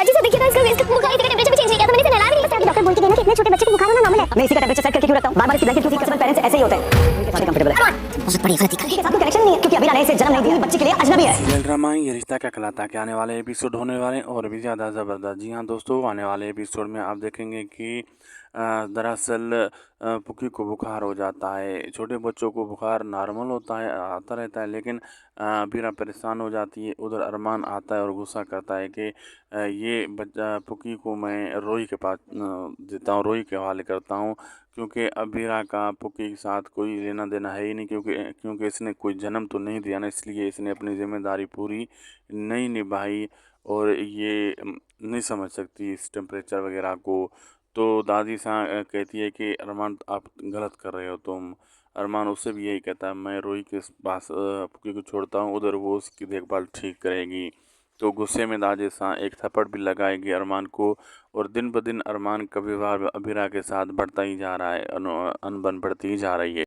चाची से देखिए ना, इसका बुखार का टेंपरेचर भी चेंज नहीं किया, तो मैंने इसे नहला भी नहीं, बस डॉक्टर बोल के गए ना कि इतने छोटे बच्चे को बुखार होना नॉर्मल है। मैं इसी का टेंपरेचर सेट करके क्यों रखता हूं? बार-बार इसकी ब्लैंकेट क्यों चेंज? पेरेंट्स ऐसे ही होते हैं, इनके कंफर्टेबल है। बहुत बड़ी गलती कर दी। इसके साथ कोई कनेक्शन नहीं है क्योंकि अभी ने इसे जन्म नहीं दिया, बच्चे के लिए अजनबी है। सीरियल ड्रामा ये रिश्ता क्या कहलाता के आने वाले एपिसोड होने वाले हैं और भी ज़्यादा ज़बरदस्त। जी हाँ दोस्तों, आने वाले एपिसोड में आप देखेंगे कि दरअसल पुकी को बुखार हो जाता है। छोटे बच्चों को बुखार नॉर्मल होता है, आता रहता है, लेकिन बीरा परेशान हो जाती है। उधर अरमान आता है और गुस्सा करता है कि ये बच्चा पुकी को मैं रोई के पास देता हूँ, रोई के हवाले करता हूँ, क्योंकि अबीरा का पुकी के साथ कोई लेना देना है ही नहीं, क्योंकि इसने कोई जन्म तो नहीं दिया ना, इसलिए इसने अपनी ज़िम्मेदारी पूरी नहीं निभाई और ये नहीं समझ सकती इस टेम्परेचर वगैरह को। तो दादी कहती है कि अरमान आप गलत कर रहे हो तुम। अरमान उससे भी यही कहता है मैं रोही के पास पुकी को छोड़ता हूँ, उधर वो उसकी देखभाल ठीक करेगी। तो गुस्से में दादी एक थप्पड़ भी लगाएगी अरमान को। और दिन ब दिन अरमान का व्यवहार अबीरा के साथ बढ़ता ही जा रहा है, अनबन बढ़ती ही जा रही है।